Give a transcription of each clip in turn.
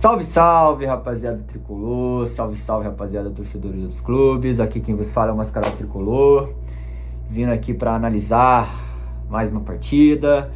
Salve, salve, rapaziada tricolor, salve, salve, rapaziada torcedores dos clubes, aqui quem vos fala é o Mascarado Tricolor, vindo aqui para analisar mais uma partida,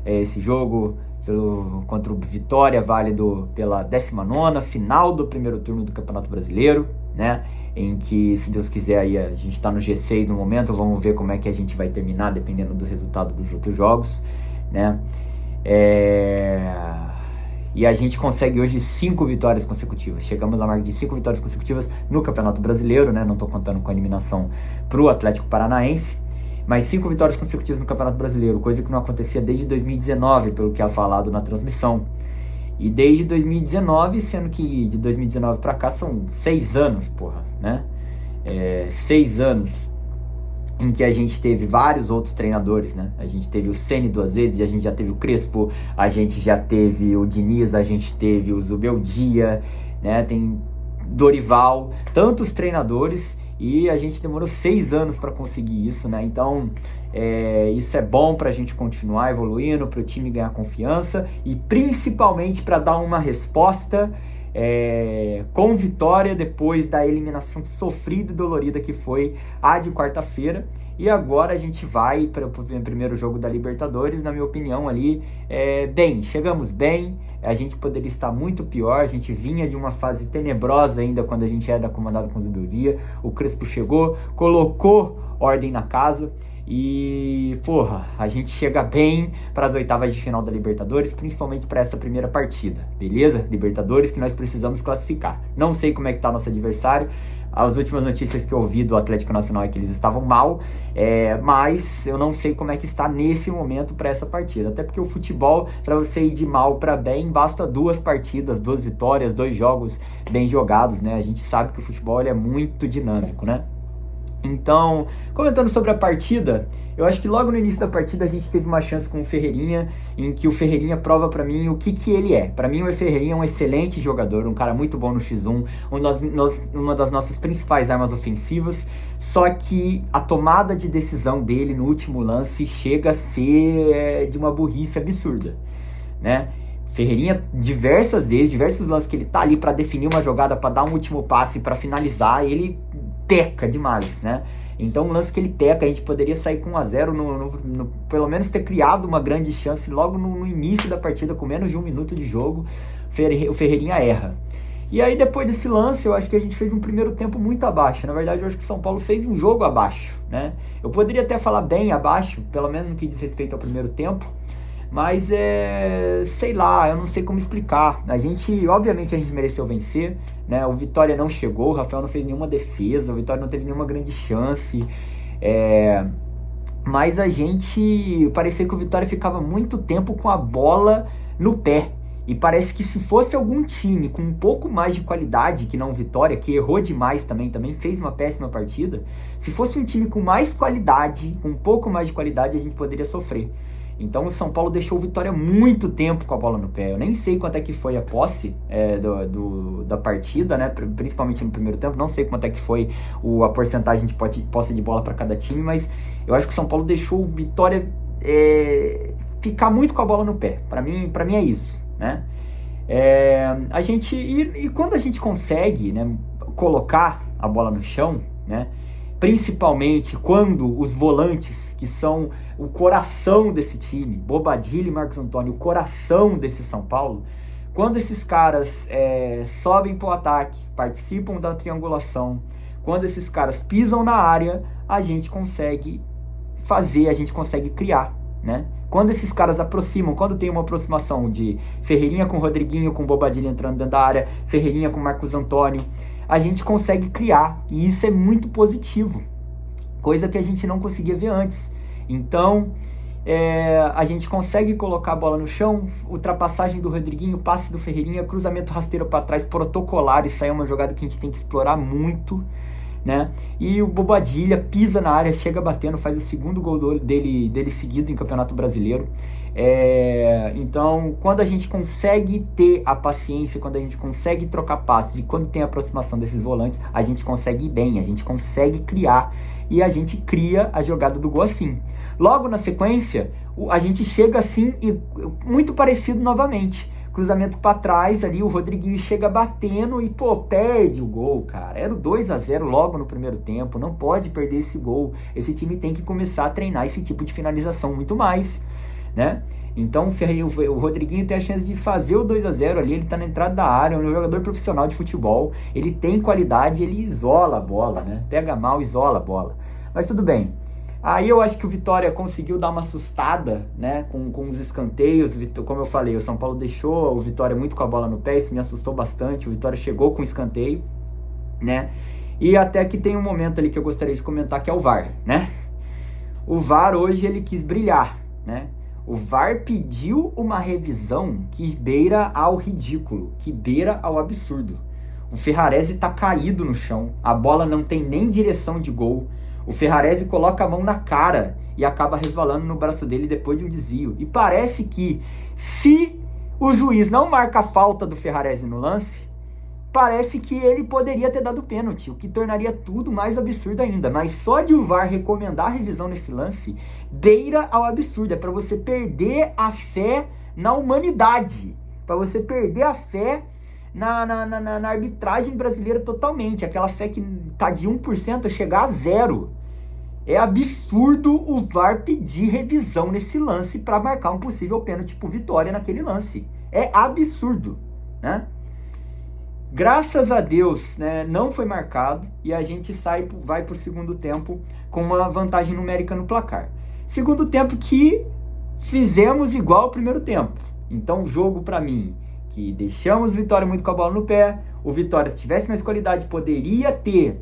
esse jogo contra o Vitória, válido pela 19ª final do primeiro turno do Campeonato Brasileiro, né, em que, se Deus quiser, aí a gente tá no G6 no momento, vamos ver como é que a gente vai terminar, dependendo do resultado dos outros jogos, né, E a gente consegue hoje 5 vitórias consecutivas. Chegamos à marca de 5 vitórias consecutivas no Campeonato Brasileiro, né? Não estou contando com a eliminação para o Atlético Paranaense. Mas 5 vitórias consecutivas no Campeonato Brasileiro, coisa que não acontecia desde 2019, pelo que é falado na transmissão. E desde 2019, sendo que de 2019 para cá são 6 anos, porra, né? 6 anos em que a gente teve vários outros treinadores, né? A gente teve o Ceni 2 vezes, a gente já teve o Crespo, a gente já teve o Diniz, a gente teve o Zubeldia, né? Tem Dorival, tantos treinadores, e a gente demorou 6 anos para conseguir isso, né? Então, isso é bom para a gente continuar evoluindo, para o time ganhar confiança e principalmente para dar uma resposta com vitória depois da eliminação sofrida e dolorida que foi a de quarta-feira. E agora a gente vai para o primeiro jogo da Libertadores, na minha opinião ali, chegamos bem, a gente poderia estar muito pior, a gente vinha de uma fase tenebrosa ainda quando a gente era comandado com o Zubeldia, o Crespo chegou, colocou ordem na casa, e, porra, a gente chega bem para as oitavas de final da Libertadores, principalmente para essa primeira partida, beleza? Libertadores que nós precisamos classificar. Não sei como é que tá nosso adversário. As últimas notícias que eu ouvi do Atlético Nacional é que eles estavam mal, mas eu não sei como é que está nesse momento para essa partida. Até porque o futebol, para você ir de mal para bem, basta 2 partidas, 2 vitórias, 2 jogos bem jogados, né? A gente sabe que o futebol ele é muito dinâmico, né? Então, comentando sobre a partida, eu acho que logo no início da partida a gente teve uma chance com o Ferreirinha, em que o Ferreirinha prova pra mim o que ele é. Pra mim o Ferreirinha é um excelente jogador, um cara muito bom no X1, uma das nossas principais armas ofensivas, só que a tomada de decisão dele no último lance chega a ser de uma burrice absurda, né? Ferreirinha, diversos lances que ele tá ali pra definir uma jogada, pra dar um último passe, pra finalizar, ele peca demais, né? Então, um lance que ele peca, a gente poderia sair com 1-0, pelo menos ter criado uma grande chance logo no início da partida, com menos de 1 minuto de jogo, o Ferreirinha erra. E aí, depois desse lance, eu acho que a gente fez um primeiro tempo muito abaixo. Na verdade, eu acho que o São Paulo fez um jogo abaixo, né? Eu poderia até falar bem abaixo, pelo menos no que diz respeito ao primeiro tempo, mas sei lá, eu não sei como explicar. Obviamente a gente mereceu vencer, né? O Vitória não chegou, o Rafael não fez nenhuma defesa, o Vitória não teve nenhuma grande chance, mas parecia que o Vitória ficava muito tempo com a bola no pé. E parece que se fosse algum time com um pouco mais de qualidade, que não o Vitória, que errou demais também fez uma péssima partida, se fosse um time com mais qualidade, com um pouco mais de qualidade, a gente poderia sofrer. Então o São Paulo deixou o Vitória muito tempo com a bola no pé. Eu nem sei quanto é que foi a posse da partida, né? Principalmente no primeiro tempo. Não sei quanto é que foi a porcentagem de posse de bola para cada time, mas eu acho que o São Paulo deixou o Vitória ficar muito com a bola no pé. Para mim é isso, né? E quando a gente consegue, né, colocar a bola no chão, né? Principalmente quando os volantes, que são o coração desse time, Bobadilla e Marcos Antônio, o coração desse São Paulo, quando esses caras sobem para o ataque, participam da triangulação, quando esses caras pisam na área, a gente consegue criar, né? Quando esses caras aproximam, quando tem uma aproximação de Ferreirinha com Rodriguinho, com Bobadilla entrando dentro da área, Ferreirinha com Marcos Antônio, a gente consegue criar, e isso é muito positivo, coisa que a gente não conseguia ver antes. Então, a gente consegue colocar a bola no chão, ultrapassagem do Rodriguinho, passe do Ferreirinha, cruzamento rasteiro para trás, protocolar, isso aí é uma jogada que a gente tem que explorar muito, né? E o Bobadilla pisa na área, chega batendo, faz o segundo gol dele seguido em Campeonato Brasileiro. Então, quando a gente consegue ter a paciência, quando a gente consegue trocar passes e quando tem a aproximação desses volantes, a gente consegue ir bem, a gente consegue criar, e a gente cria a jogada do gol assim. Logo na sequência, a gente chega assim, e muito parecido novamente. cruzamento para trás ali, o Rodriguinho chega batendo e, pô, perde o gol, cara. Era o 2-0 logo no primeiro tempo, não pode perder esse gol. Esse time tem que começar a treinar esse tipo de finalização muito mais, né? Então o Rodriguinho tem a chance de fazer o 2-0 ali, ele tá na entrada da área, é um jogador profissional de futebol, ele tem qualidade, ele isola a bola, né? Pega mal, isola a bola. Mas tudo bem. Aí eu acho que o Vitória conseguiu dar uma assustada, né, com os escanteios. Como eu falei, o São Paulo deixou o Vitória muito com a bola no pé, isso me assustou bastante. O Vitória chegou com escanteio, né? E até que tem um momento ali que eu gostaria de comentar, que é o VAR, né? O VAR hoje ele quis brilhar, né? O VAR pediu uma revisão que beira ao ridículo, que beira ao absurdo. O Ferraresi tá caído no chão, a bola não tem nem direção de gol. O Ferraresi coloca a mão na cara e acaba resvalando no braço dele depois de um desvio. E parece que se o juiz não marca a falta do Ferraresi no lance, parece que ele poderia ter dado pênalti, o que tornaria tudo mais absurdo ainda. Mas só de o VAR recomendar a revisão nesse lance, beira ao absurdo. É para você perder a fé na humanidade, para você perder a fé na arbitragem brasileira totalmente. Aquela fé que tá de 1% chegar a 0%. É absurdo o VAR pedir revisão nesse lance para marcar um possível pênalti pro Vitória naquele lance. É absurdo, né? Graças a Deus, né, não foi marcado e a gente vai para o segundo tempo com uma vantagem numérica no placar. Segundo tempo que fizemos igual ao primeiro tempo. Então o jogo para mim, que deixamos o Vitória muito com a bola no pé, o Vitória, se tivesse mais qualidade, poderia ter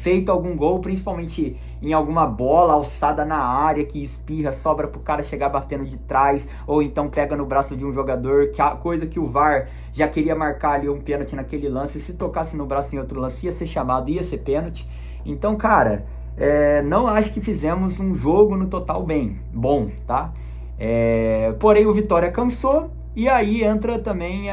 feito algum gol, principalmente em alguma bola alçada na área que espirra, sobra pro cara chegar batendo de trás, ou então pega no braço de um jogador, coisa que o VAR já queria marcar ali um pênalti naquele lance. Se tocasse no braço em outro lance ia ser chamado, ia ser pênalti. Então, cara, não acho que fizemos um jogo no total bom, tá? Porém o Vitória cansou. E aí entra também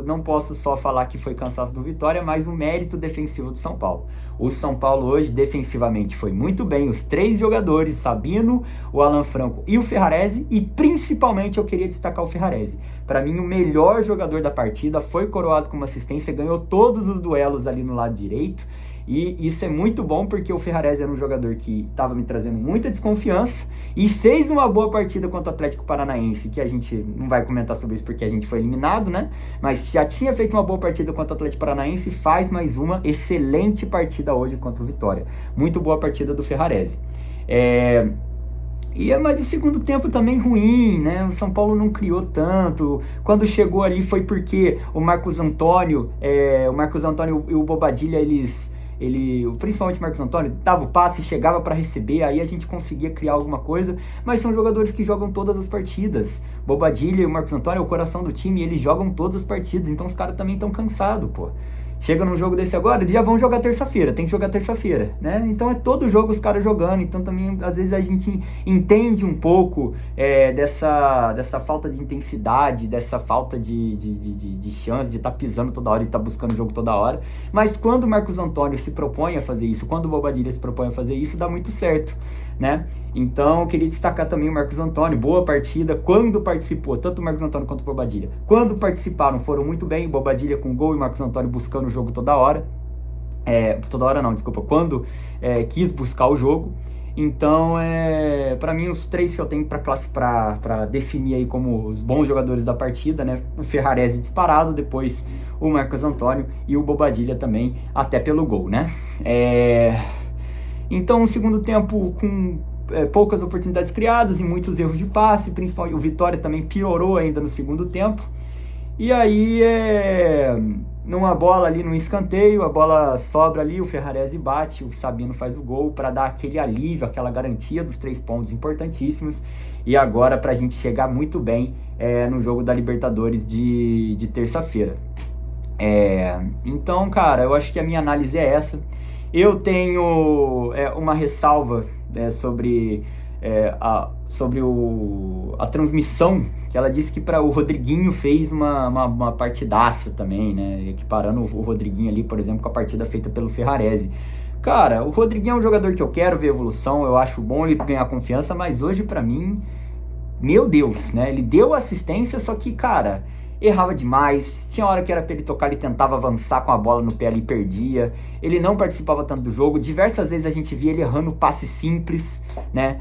não posso só falar que foi cansaço do Vitória, mas o mérito defensivo do São Paulo. O São Paulo hoje defensivamente foi muito bem, os 3 jogadores, Sabino, o Alan Franco e o Ferraresi, e principalmente eu queria destacar o Ferraresi. Para mim o melhor jogador da partida, foi coroado com uma assistência, ganhou todos os duelos ali no lado direito. E isso é muito bom porque o Ferraresi era um jogador que estava me trazendo muita desconfiança e fez uma boa partida contra o Atlético Paranaense, que a gente não vai comentar sobre isso porque a gente foi eliminado, né? Mas já tinha feito uma boa partida contra o Atlético Paranaense e faz mais uma excelente partida hoje contra o Vitória. Muito boa partida do Ferraresi. Mas o segundo tempo também ruim, né? O São Paulo não criou tanto. Quando chegou ali foi porque o Marcos Antônio e o Bobadilla, principalmente o Marcos Antônio, dava o passe, chegava para receber, aí a gente conseguia criar alguma coisa, mas são jogadores que jogam todas as partidas. Bobadilla e o Marcos Antônio é o coração do time, eles jogam todas as partidas, então os caras também estão cansados, pô. Chega num jogo desse agora, eles já vão jogar terça-feira, tem que jogar terça-feira, né? Então é todo jogo os caras jogando, então também às vezes a gente entende um pouco dessa falta de intensidade, dessa falta de chance de estar pisando toda hora e estar buscando o jogo toda hora. Mas quando o Marcos Antônio se propõe a fazer isso, quando o Bobadilla se propõe a fazer isso, dá muito certo, né? Então eu queria destacar também o Marcos Antônio, boa partida, quando participou, tanto o Marcos Antônio quanto o Bobadilla, quando participaram foram muito bem, Bobadilla com gol e o Marcos Antônio buscando o jogo toda hora, quando quis buscar o jogo. Então, para mim, os 3 que eu tenho para definir aí como os bons jogadores da partida, né? O Ferraresi disparado, depois o Marcos Antônio e o Bobadilla também, até pelo gol, né? Então, o segundo tempo com poucas oportunidades criadas e muitos erros de passe, principalmente o Vitória também piorou ainda no segundo tempo. E aí, numa bola ali, num escanteio, a bola sobra ali, o Ferraresi bate, o Sabino faz o gol para dar aquele alívio, aquela garantia dos 3 pontos importantíssimos. E agora pra gente chegar muito bem no jogo da Libertadores de terça-feira. Então, cara, eu acho que a minha análise é essa. Eu tenho uma ressalva sobre a transmissão, que ela disse que o Rodriguinho fez uma partidaça também, né? Equiparando o Rodriguinho ali, por exemplo, com a partida feita pelo Ferraresi. Cara, o Rodriguinho é um jogador que eu quero ver evolução, eu acho bom ele ganhar confiança, mas hoje pra mim meu Deus, né? Ele deu assistência, só que, cara, errava demais. Tinha hora que era pra ele tocar, ele tentava avançar com a bola no pé ali, perdia. Ele não participava tanto do jogo. Diversas vezes a gente via ele errando passe simples, né?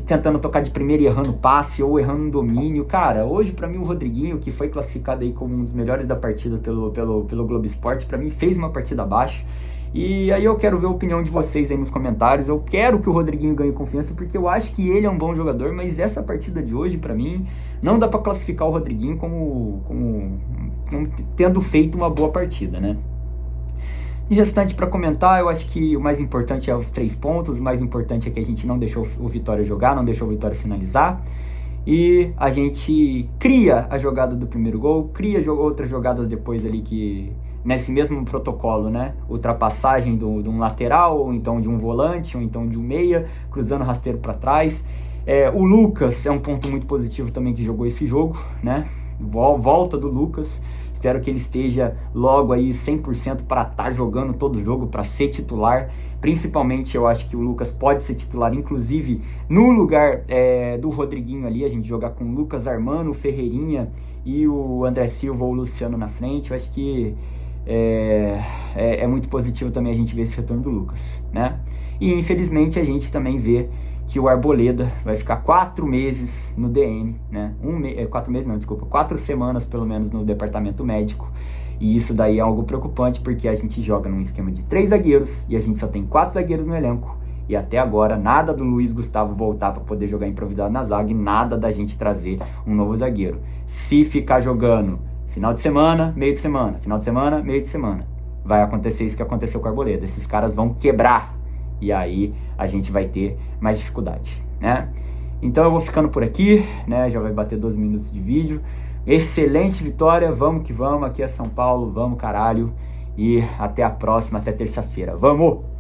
Tentando tocar de primeira e errando passe, ou errando um domínio. Cara, hoje pra mim o Rodriguinho, que foi classificado aí como um dos melhores da partida pelo Globo Esporte, pra mim fez uma partida abaixo. E aí eu quero ver a opinião de vocês aí nos comentários. Eu quero que o Rodriguinho ganhe confiança, porque eu acho que ele é um bom jogador, mas essa partida de hoje, pra mim, não dá pra classificar o Rodriguinho como tendo feito uma boa partida, né? E restante para comentar, eu acho que o mais importante é os 3 pontos, o mais importante é que a gente não deixou o Vitória jogar, não deixou o Vitória finalizar, e a gente cria a jogada do primeiro gol, cria outras jogadas depois ali que, nesse mesmo protocolo, né, ultrapassagem de um lateral, ou então de um volante, ou então de um meia, cruzando rasteiro para trás. O Lucas é um ponto muito positivo também que jogou esse jogo, né, volta do Lucas. Espero que ele esteja logo aí 100% para estar jogando todo o jogo, para ser titular. Principalmente eu acho que o Lucas pode ser titular, inclusive no lugar do Rodriguinho ali, a gente jogar com o Lucas Armando, o Ferreirinha e o André Silva ou o Luciano na frente. Eu acho que é muito positivo também a gente ver esse retorno do Lucas, né? E infelizmente a gente também vê que o Arboleda vai ficar 4 meses no DN, né? 4 semanas pelo menos no departamento médico. E isso daí é algo preocupante, porque a gente joga num esquema de 3 zagueiros e a gente só tem 4 zagueiros no elenco. E até agora nada do Luiz Gustavo voltar para poder jogar improvisado na zaga e nada da gente trazer um novo zagueiro. Se ficar jogando final de semana, meio de semana, final de semana, meio de semana, vai acontecer isso que aconteceu com o Arboleda. Esses caras vão quebrar. E aí a gente vai ter mais dificuldade, né? Então eu vou ficando por aqui, né? Já vai bater 12 minutos de vídeo. Excelente vitória, vamos que vamos. Aqui é São Paulo, vamos caralho. E até a próxima, até terça-feira. Vamos!